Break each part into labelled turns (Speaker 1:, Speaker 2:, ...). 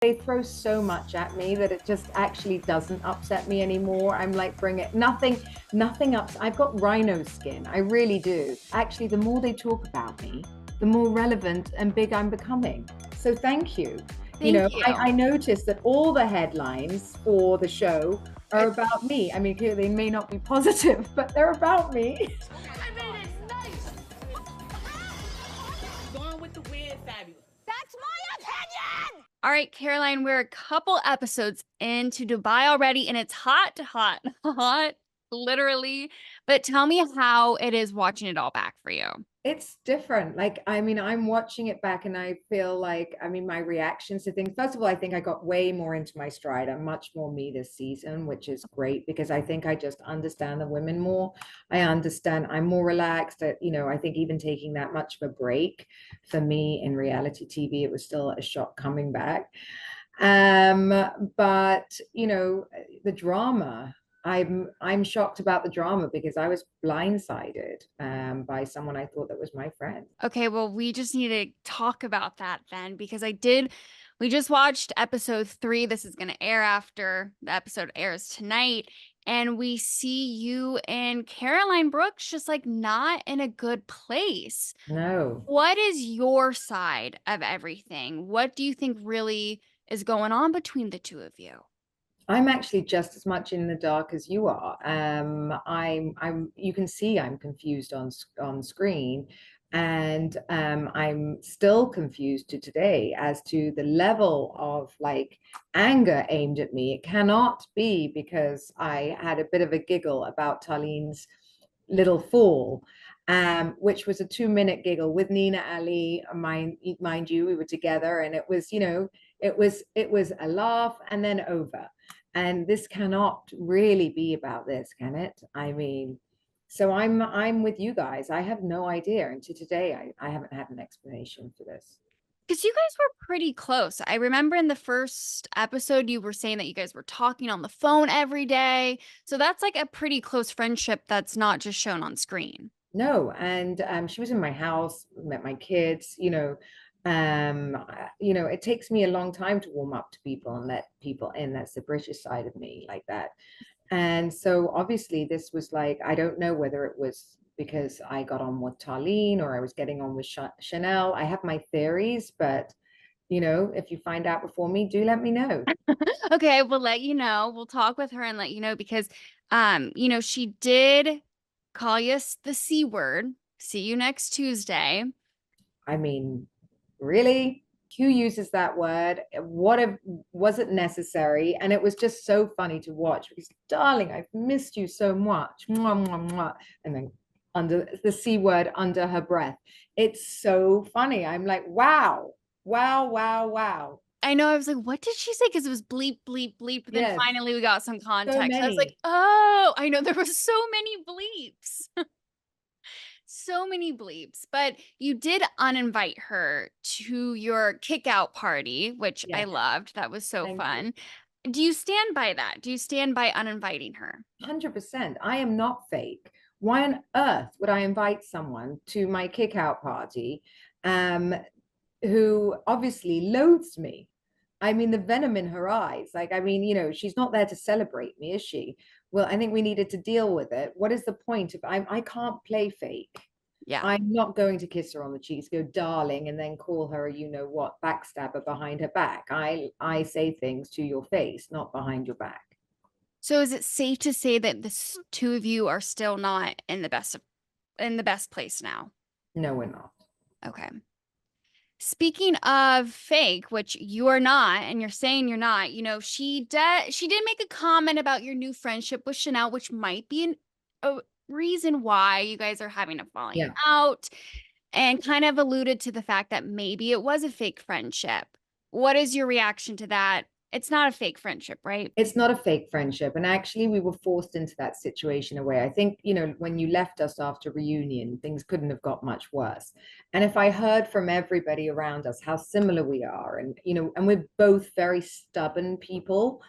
Speaker 1: They throw so much at me that it just actually doesn't upset me anymore. I'm like, bring it. Nothing ups. I've got rhino skin. I really do. Actually, the more they talk about me, the more relevant and big I'm becoming. So thank you.
Speaker 2: Thank you.
Speaker 1: I noticed that all the headlines for the show are about me. I mean, they may not be positive, but they're about me.
Speaker 3: I mean, it's nice. Gone with the weird, fabulous.
Speaker 4: That's my opinion!
Speaker 2: All right, Caroline, we're a couple episodes into Dubai already, and it's hot, hot, literally. But tell me how it is watching it all back for you.
Speaker 1: It's different. Like, I mean, I'm watching it back and I feel like, I mean, my reactions to things, first of all, I think I got way more into my stride. I'm much more me this season, which is great because I think I just understand the women more. I understand I'm more relaxed. I think even taking that much of a break for me in reality TV, it was still a shock coming back. But the drama, I'm shocked about the drama because I was blindsided by someone I thought that was my friend.
Speaker 2: Okay, well, we just need to talk about that then because we just watched episode 3. This is going to air after the episode airs tonight. And we see you and Caroline Brooks just like not in a good place.
Speaker 1: No.
Speaker 2: What is your side of everything? What do you think really is going on between the two of you?
Speaker 1: I'm actually just as much in the dark as you are. You can see I'm confused on screen, and I'm still confused to today as to the level of like anger aimed at me. It cannot be because I had a bit of a giggle about Tarlene's little fall. Which was a 2-minute giggle with Nina Ali. Mind you, we were together, and it was, it was a laugh and then over. And this cannot really be about this, can it? I mean, so I'm with you guys. I have no idea. And to today, I haven't had an explanation for this.
Speaker 2: Because you guys were pretty close. I remember in the first episode, you were saying that you guys were talking on the phone every day. So that's like a pretty close friendship that's not just shown on screen.
Speaker 1: No, and she was in my house, met my kids, it takes me a long time to warm up to people and let people in. That's the British side of me, like that. And so obviously this was like, I don't know whether it was because I got on with Tarlene or I was getting on with Chanel. I have my theories, but if you find out before me, do let me know.
Speaker 2: Okay, we'll let you know. We'll talk with her and let you know because she did call you the C word. See you next Tuesday.
Speaker 1: I mean, really? Who uses that word? Was it necessary? And it was just so funny to watch because, darling, I've missed you so much. Mwah, mwah, mwah. And then under the C word under her breath. It's so funny. I'm like, wow, wow, wow, wow.
Speaker 2: I know. I was like, what did she say? Because it was bleep, bleep, bleep. But then
Speaker 1: Yes,
Speaker 2: finally we got some
Speaker 1: so
Speaker 2: context. I was like,
Speaker 1: many.
Speaker 2: oh, I know there were so many bleeps. So many bleeps. But you did uninvite her to your kick out party, which I
Speaker 1: Yes,
Speaker 2: loved. That was so
Speaker 1: thank you.
Speaker 2: fun. Do you stand by that? Do you stand by uninviting her?
Speaker 1: 100%. I am not fake. Why on earth would I invite someone to my kick out party um, who obviously loathes me? I mean, the venom in her eyes. Like, I mean, she's not there to celebrate me, is she? Well, I think we needed to deal with it. What is the point of I can't play fake.
Speaker 2: Yeah.
Speaker 1: I'm not going to kiss her on the cheeks, go darling, and then call her what backstabber behind her back. I say things to your face, not behind your back.
Speaker 2: So is it safe to say that the two of you are still not in the best place now?
Speaker 1: No, we're not.
Speaker 2: Okay. Speaking of fake, which you are not, and you're saying you're not, she did make a comment about your new friendship with Chanel, which might be a reason why you guys are having a falling
Speaker 1: Yeah.
Speaker 2: out, and kind of alluded to the fact that maybe it was a fake friendship. What is your reaction to that? It's not a fake friendship, right?
Speaker 1: It's not a fake friendship. And actually, we were forced into that situation away. I think, when you left us after reunion, things couldn't have got much worse. And if I heard from everybody around us how similar we are, and we're both very stubborn people,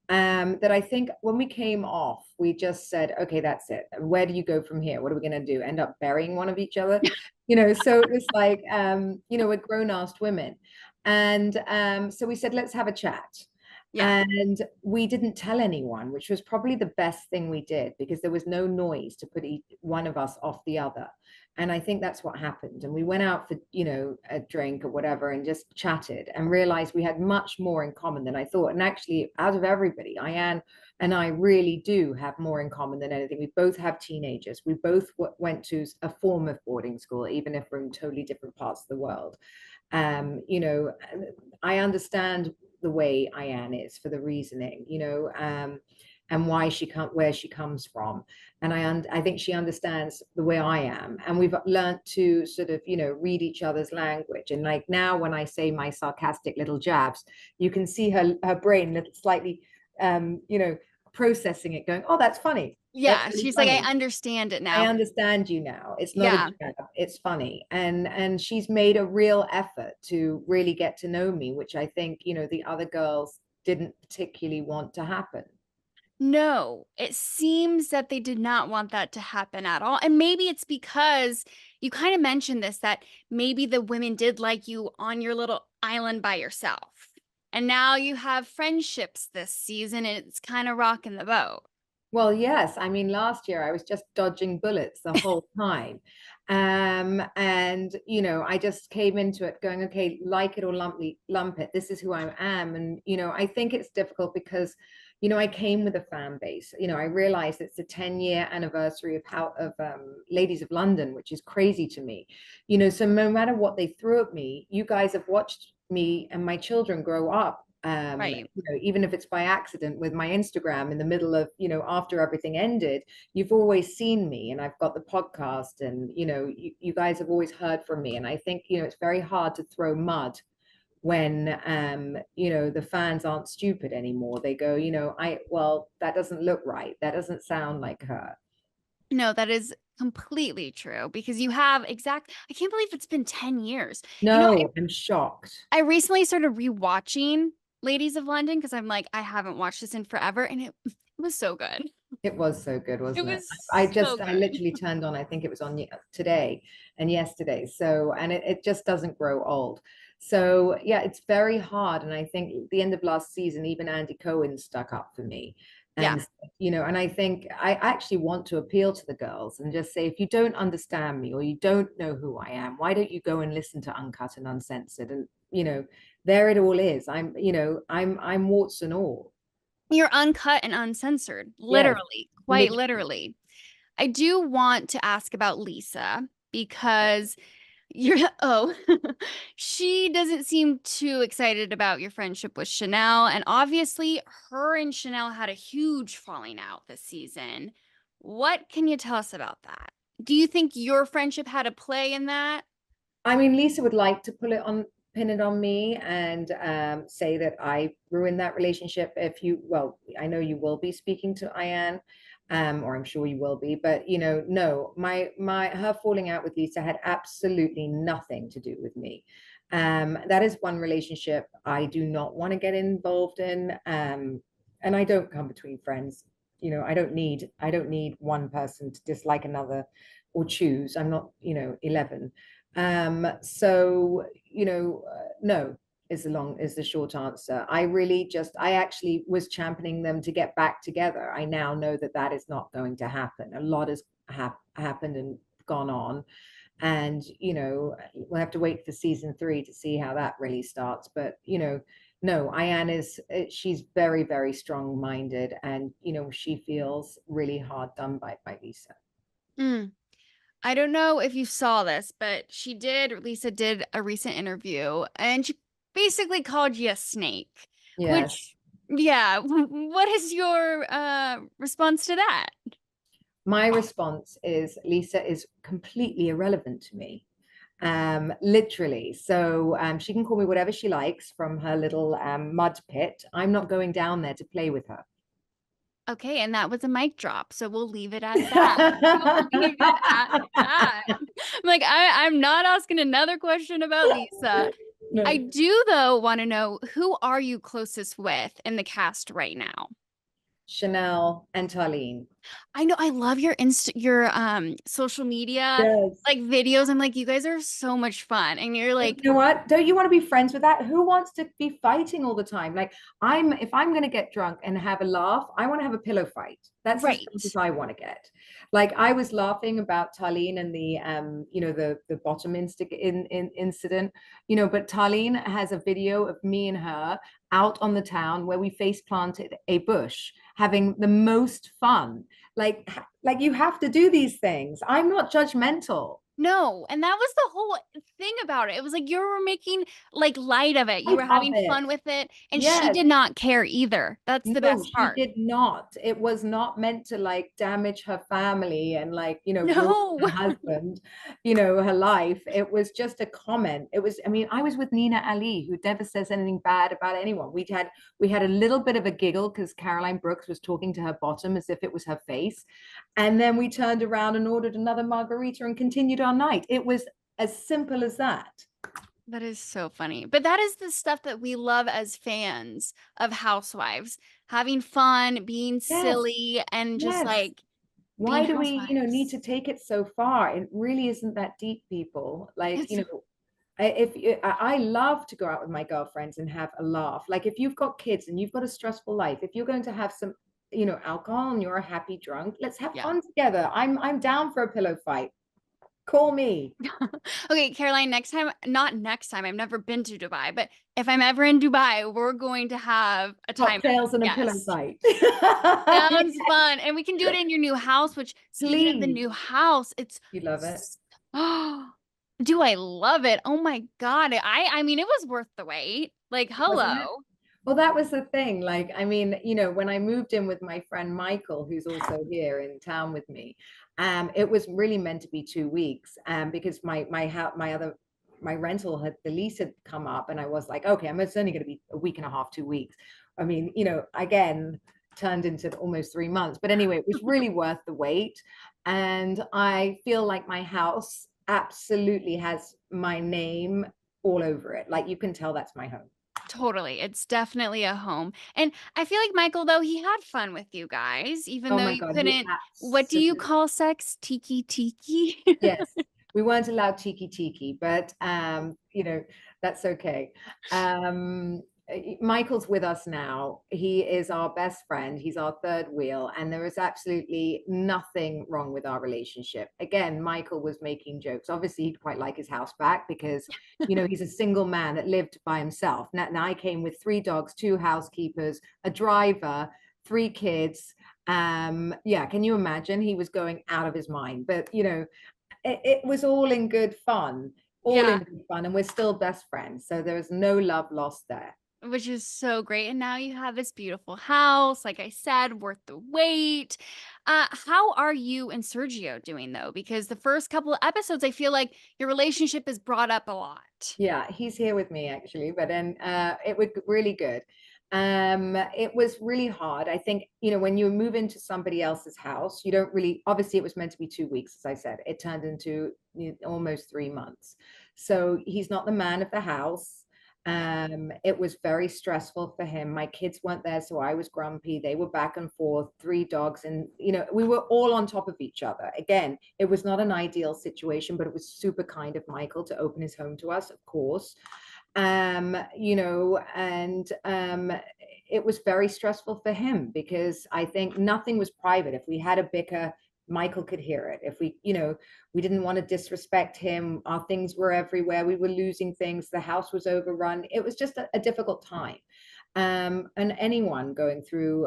Speaker 1: that I think when we came off, we just said, okay, that's it. Where do you go from here? What are we going to do? End up burying one of each other? So it was like, we're grown-assed women. And so we said, let's have a chat.
Speaker 2: Yeah.
Speaker 1: And we didn't tell anyone, which was probably the best thing we did, because there was no noise to put one of us off the other. And I think that's what happened. And we went out for, a drink or whatever and just chatted and realized we had much more in common than I thought. And actually, out of everybody, Ayan and I really do have more in common than anything. We both have teenagers. We both went to a form of boarding school, even if we're in totally different parts of the world. I understand the way Ayan is for the reasoning, and why where she comes from. And I think she understands the way I am. And we've learned to sort of, read each other's language. And like now when I say my sarcastic little jabs, you can see her brain slightly, processing it, going, oh, that's funny.
Speaker 2: Yeah.
Speaker 1: That's really
Speaker 2: She's
Speaker 1: funny.
Speaker 2: like, I understand it
Speaker 1: I
Speaker 2: now.
Speaker 1: understand you now. It's not a jab, it's funny. And she's made a real effort to really get to know me, which I think, the other girls didn't particularly want to happen.
Speaker 2: No, it seems that they did not want that to happen at all. And maybe it's because you kind of mentioned this, that maybe the women did like you on your little island by yourself. And now you have friendships this season and it's kind of rocking the boat.
Speaker 1: Well, yes. I mean, last year I was just dodging bullets the whole time. And, I just came into it going, okay, like it or lump it. This is who I am. And, I think it's difficult because, I came with a fan base. I realized it's the 10-year anniversary of Ladies of London, which is crazy to me. So no matter what they threw at me, you guys have watched me and my children grow up,
Speaker 2: Right.
Speaker 1: even if it's by accident with my Instagram in the middle of, after everything ended, you've always seen me, and I've got the podcast, and, you guys have always heard from me. And I think, it's very hard to throw mud when, the fans aren't stupid anymore. They go, well, that doesn't look right. That doesn't sound like her.
Speaker 2: No, that is completely true because I can't believe it's been 10 years.
Speaker 1: No, I'm shocked.
Speaker 2: I recently started rewatching Ladies of London because I'm like, I haven't watched this in forever. And it was so good.
Speaker 1: It was so good,
Speaker 2: It
Speaker 1: wasn't it?
Speaker 2: was
Speaker 1: I
Speaker 2: so good.
Speaker 1: literally turned on, I think it was on today and yesterday. So, and it just doesn't grow old. So yeah, it's very hard. And I think at the end of last season, even Andy Cohen stuck up for me.
Speaker 2: Yeah.
Speaker 1: And, and I think I actually want to appeal to the girls and just say, if you don't understand me or you don't know who I am, why don't you go and listen to Uncut and Uncensored? And, there it all is. I'm warts and all.
Speaker 2: You're uncut and uncensored,
Speaker 1: Yes,
Speaker 2: literally, quite literally. I do want to ask about Lisa because she doesn't seem too excited about your friendship with Chanel. And obviously, her and Chanel had a huge falling out this season. What can you tell us about that? Do you think your friendship had a play in that?
Speaker 1: I mean, Lisa would like to pin it on me and say that I ruined that relationship. Well, I know you will be speaking to Ayan, or I'm sure you will be, but no, her falling out with Lisa had absolutely nothing to do with me. That is one relationship I do not want to get involved in. And I don't come between friends. I don't need one person to dislike another or choose. I'm not, 11. So, no is the short answer. I actually was championing them to get back together. I now know that is not going to happen. A lot has happened and gone on. And, we'll have to wait for season 3 to see how that really starts. But, no, Ayan she's very, very strong-minded, and, she feels really hard done by Lisa.
Speaker 2: Mm. I don't know if you saw this, but Lisa did a recent interview and she basically called you a snake.
Speaker 1: Yes.
Speaker 2: What is your response to that?
Speaker 1: My response is Lisa is completely irrelevant to me. Literally. So she can call me whatever she likes from her little mud pit. I'm not going down there to play with her.
Speaker 2: Okay, and that was a mic drop, so we'll leave it at that. We'll leave it at that. I'm not asking another question about Lisa.
Speaker 1: No.
Speaker 2: I do, though, want to know, who are you closest with in the cast right now?
Speaker 1: Chanel, and Tarlene.
Speaker 2: I know, I love your social media
Speaker 1: Yes.
Speaker 2: like videos. I'm like, you guys are so much fun. And you're
Speaker 1: You
Speaker 2: like,
Speaker 1: know what? Don't you want to be friends with that? Who wants to be fighting all the time? Like if I'm going to get drunk and have a laugh, I want to have a pillow fight. That's as drunk as
Speaker 2: right.
Speaker 1: I want to get. Like I was laughing about Tarlene and the the bottom incident, but Tarlene has a video of me and her out on the town where we face planted a bush, having the most fun. Like you have to do these things. I'm not judgmental.
Speaker 2: No, and that was the whole thing about it. It was like you were making like light of it.
Speaker 1: I
Speaker 2: You were
Speaker 1: love
Speaker 2: having
Speaker 1: it.
Speaker 2: fun with it, and she
Speaker 1: Yes.
Speaker 2: did not care either. That's the
Speaker 1: No,
Speaker 2: best
Speaker 1: she
Speaker 2: part.
Speaker 1: did not. It was not meant to like damage her family and like, ruin
Speaker 2: No.
Speaker 1: her husband, her life. It was just a comment. It was, I mean, I was with Nina Ali, who never says anything bad about anyone. We had a little bit of a giggle because Caroline Brooks was talking to her bottom as if it was her face. And then we turned around and ordered another margarita and continued our night. It was as simple as that.
Speaker 2: That is so funny. But that is the stuff that we love as fans of Housewives. Having fun, being
Speaker 1: Yes,
Speaker 2: silly, and just
Speaker 1: yes.
Speaker 2: like being
Speaker 1: Why do we, need
Speaker 2: housewives.
Speaker 1: to take it so far? It really isn't that deep, people. Like,
Speaker 2: It's
Speaker 1: I love to go out with my girlfriends and have a laugh. Like, if you've got kids and you've got a stressful life, if you're going to have some, alcohol and you're a happy drunk, let's have
Speaker 2: yeah.
Speaker 1: fun together. I'm down for a pillow fight. Call me.
Speaker 2: Okay, Caroline, next time, not next time, I've never been to Dubai, but if I'm ever in Dubai, we're going to have a time out.
Speaker 1: Cocktails and a pillow
Speaker 2: Yes.
Speaker 1: fight.
Speaker 2: Sounds fun. And we can do it in your new house, which speaking of the
Speaker 1: Please.
Speaker 2: new house, it's
Speaker 1: You love it.
Speaker 2: oh, do I love it? Oh my God. I mean, it was worth the wait. Like,
Speaker 1: Wasn't it?
Speaker 2: hello.
Speaker 1: Well, that was the thing. Like, I mean, when I moved in with my friend Michael, who's also here in town with me, it was really meant to be 2 weeks, because my rental had the lease had come up, and I was like, okay, it's only going to be a week and a half, 2 weeks. I mean, again, turned into almost 3 months. But anyway, it was really worth the wait, and I feel like my house absolutely has my name all over it. Like you can tell that's my home.
Speaker 2: Totally. It's definitely a home. And I feel like Michael, though, he had fun with you guys, even
Speaker 1: Oh
Speaker 2: though
Speaker 1: my
Speaker 2: you
Speaker 1: God, he
Speaker 2: couldn't. What do you
Speaker 1: absolutely,
Speaker 2: call sex? Tiki tiki?
Speaker 1: yes. We weren't allowed tiki, but that's okay. Michael's with us now. He is our best friend. He's our third wheel, and there is absolutely nothing wrong with our relationship. Again, Michael was making jokes. Obviously, he'd quite like his house back because, he's a single man that lived by himself. Now I came with 3 dogs, 2 housekeepers, a driver, 3 kids. Yeah, can you imagine? He was going out of his mind, but it was all in good fun, all in
Speaker 2: Yeah,
Speaker 1: good fun, and we're still best friends. So there is no love lost there.
Speaker 2: which is so great. And now you have this beautiful house, like I said, worth the wait. How are you and Sergio doing though? Because the first couple of episodes, I feel like your relationship is brought up a lot.
Speaker 1: Yeah, he's here with me actually, but then it was really good. It was really hard. I think, when you move into somebody else's house, you don't really, obviously it was meant to be 2 weeks, as I said. It turned into almost 3 months. So he's not the man of the house. It was very stressful for him. My kids weren't there, so I was grumpy. They were back and forth, 3 dogs, and we were all on top of each other. Again, it was not an ideal situation, but it was super kind of Michael to open his home to us, of course. And it was very stressful for him because I think nothing was private. If we had a bicker, Michael could hear it. If we didn't want to disrespect him, our things were everywhere. We were losing things. The house was overrun. It was just a difficult time. And anyone going through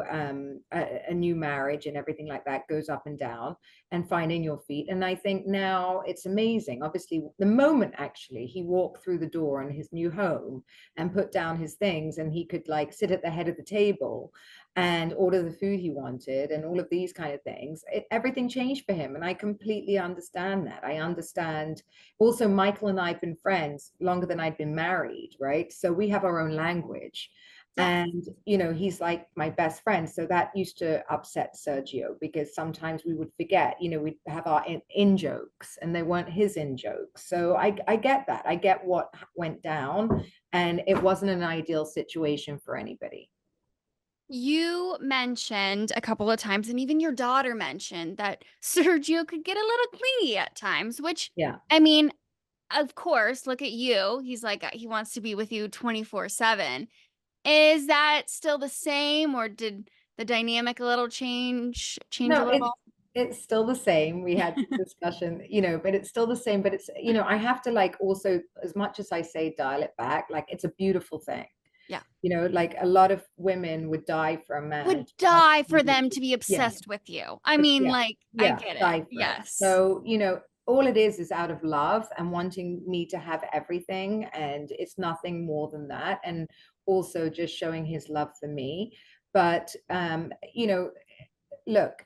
Speaker 1: a new marriage and everything like that goes up and down and finding your feet. And I think now it's amazing. Obviously, the moment actually he walked through the door in his new home and put down his things, and he could like sit at the head of the table and order the food he wanted and all of these kind of things, everything changed for him. And I completely understand that. I understand also Michael and I have been friends longer than I'd been married, right? So we have our own language.
Speaker 2: Yes.
Speaker 1: And he's like my best friend, so that used to upset Sergio because sometimes we would forget, we'd have our in jokes and they weren't his in jokes. So I get that. I get what went down, and it wasn't an ideal situation for anybody.
Speaker 2: You mentioned a couple of times, and even your daughter mentioned that Sergio could get a little clingy at times, which,
Speaker 1: Yeah.
Speaker 2: I mean, of course, look at you. He's like, he wants to be with you 24/7. Is that still the same, or did the dynamic a little change a
Speaker 1: No,
Speaker 2: little?
Speaker 1: it's still the same. We had this discussion, but it's still the same. But it's, I have to like also, as much as I say dial it back, like it's a beautiful thing.
Speaker 2: Yeah.
Speaker 1: Like a lot of women would die for a man
Speaker 2: Would
Speaker 1: to have
Speaker 2: die for
Speaker 1: babies.
Speaker 2: them to be
Speaker 1: Yeah,
Speaker 2: obsessed with you. I mean,
Speaker 1: yeah,
Speaker 2: like, I
Speaker 1: yeah,
Speaker 2: get it.
Speaker 1: die for it.
Speaker 2: Yes.
Speaker 1: So, all it is out of love and wanting me to have everything, and it's nothing more than that. And also just showing his love for me. But look,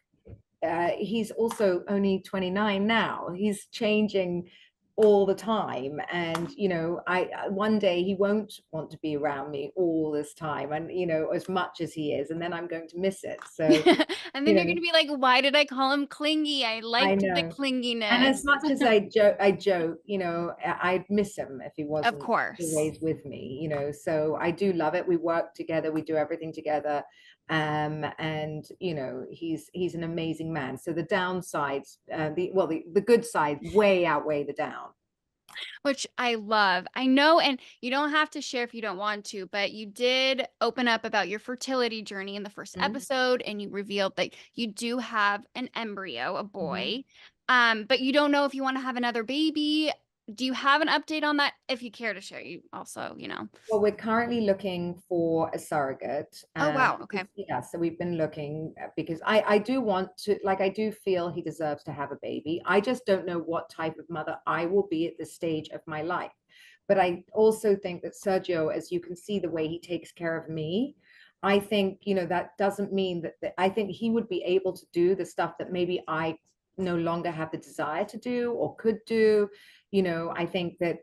Speaker 1: he's also only 29 now. He's changing all the time, and I one day he won't want to be around me all this time, and as much as he is, and then I'm going to miss it. So
Speaker 2: And then
Speaker 1: you
Speaker 2: you're
Speaker 1: know
Speaker 2: going to be like, why did I call him clingy? I
Speaker 1: I
Speaker 2: liked the
Speaker 1: know. And
Speaker 2: clinginess.
Speaker 1: as much as I joke, I'd miss him if he
Speaker 2: Of
Speaker 1: wasn't
Speaker 2: course.
Speaker 1: always with me, So I do love it. We work together, we do everything together. And he's an amazing man. So the downsides, the good sides way outweigh the down.
Speaker 2: Which I love. I know, and you don't have to share if you don't want to, but you did open up about your fertility journey in the first
Speaker 1: Mhm,
Speaker 2: episode, and you revealed that you do have an embryo, a
Speaker 1: mhm.
Speaker 2: boy. But you don't know if you want to have another baby. Do you have an update on that? If you care to share, you also.
Speaker 1: Well, we're currently looking for a surrogate.
Speaker 2: Oh, wow. Okay.
Speaker 1: Yeah, so we've been looking because I do want to, like, I do feel he deserves to have a baby. I just don't know what type of mother I will be at this stage of my life. But I also think that Sergio, as you can see, the way he takes care of me, I think, that doesn't mean that I think he would be able to do the stuff that maybe I no longer have the desire to do or could do. I think that,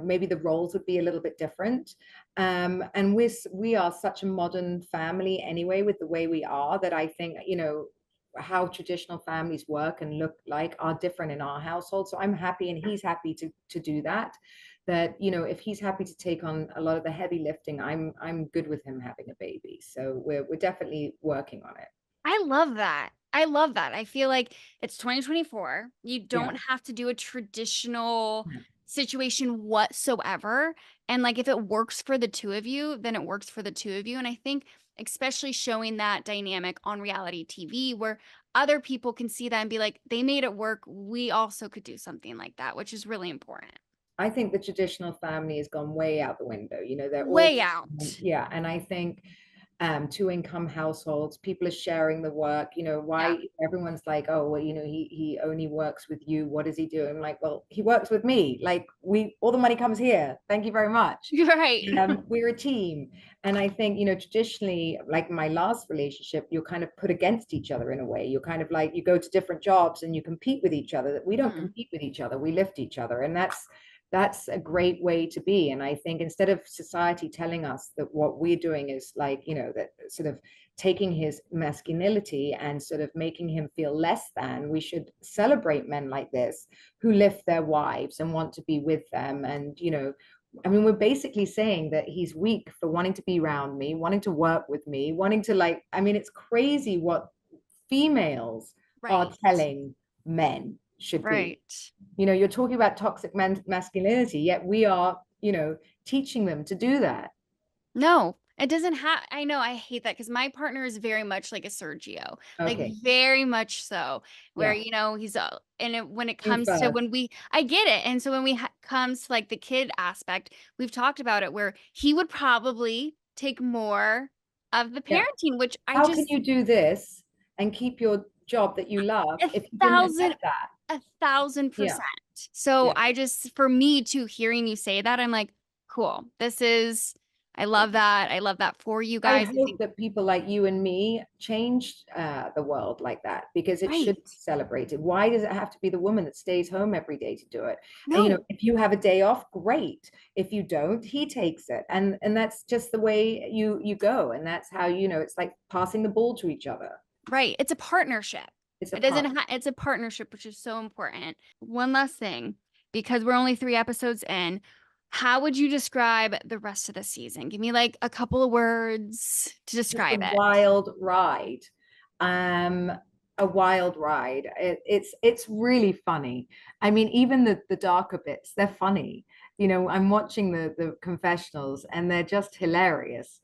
Speaker 1: maybe the roles would be a little bit different. And we are such a modern family anyway, with the way we are, that I think, how traditional families work and look like are different in our household. So I'm happy, and he's happy to do that. That, if he's happy to take on a lot of the heavy lifting, I'm good with him having a baby. So we're definitely working on it.
Speaker 2: I love that. I love that. I feel like it's 2024. You
Speaker 1: Yeah.
Speaker 2: don't have to do a traditional situation whatsoever. And like if it works for the two of you, then it works for the two of you. And I think especially showing that dynamic on reality TV where other people can see that and be like, they made it work. We also could do something like that, which is really important.
Speaker 1: I think the traditional family has gone way out the window. They're all,
Speaker 2: Way out.
Speaker 1: yeah. And I think two-income households, people are sharing the work.
Speaker 2: Yeah.
Speaker 1: Why everyone's like, oh, well, he only works with you. What does he do? I'm like, well, he works with me. Like, all the money comes here. Thank you very much.
Speaker 2: You're right.
Speaker 1: We're a team. And I think, traditionally, like my last relationship, you're kind of put against each other in a way. You're kind of like, you go to different jobs and you compete with each other. That we don't compete with each other. We lift each other. And that's a great way to be. And I think instead of society telling us that what we're doing is like, that sort of taking his masculinity and sort of making him feel less than, we should celebrate men like this who lift their wives and want to be with them. And, I mean, we're basically saying that he's weak for wanting to be around me, wanting to work with me, wanting to, like, I mean, it's crazy what females are
Speaker 2: Right.
Speaker 1: telling men should be.
Speaker 2: Right.
Speaker 1: You're talking about toxic masculinity, yet we are, teaching them to do that.
Speaker 2: No, it doesn't have. I know I hate that because my partner is very much like a Sergio, like
Speaker 1: Okay.
Speaker 2: very much so. Where
Speaker 1: Yeah.
Speaker 2: he's and when it
Speaker 1: You
Speaker 2: comes to
Speaker 1: first.
Speaker 2: I get it, and so when we comes to like the kid aspect, we've talked about it where he would probably take more of the
Speaker 1: Yeah.
Speaker 2: parenting, which I
Speaker 1: How can
Speaker 2: just
Speaker 1: you do this and keep your job that you love
Speaker 2: a
Speaker 1: if you didn't
Speaker 2: thousand
Speaker 1: accept that?
Speaker 2: a thousand
Speaker 1: Yeah.
Speaker 2: percent. So
Speaker 1: Yeah.
Speaker 2: I just, for me too, hearing you say that, I'm like, cool. I love that. I love that for you
Speaker 1: I
Speaker 2: guys. I
Speaker 1: hope
Speaker 2: think,
Speaker 1: that people like you and me change the world like that, because it should
Speaker 2: right.
Speaker 1: be celebrated. Why does it have to be the woman that stays home every day to do it? And
Speaker 2: No,
Speaker 1: if you have a day off, great. If you don't, he takes it, and that's just the way you go, and that's how it's like passing the ball to each other.
Speaker 2: right. It's a partnership.
Speaker 1: It's a
Speaker 2: It doesn't
Speaker 1: part.
Speaker 2: it's a partnership, which is so important. One last thing, because we're only 3 episodes in, How would you describe the rest of the season? Give me like a couple of words to describe it.
Speaker 1: Wild ride. A wild ride. It's really funny. I mean, even the darker bits, they're funny. You know, I'm watching the confessionals and they're just hilarious.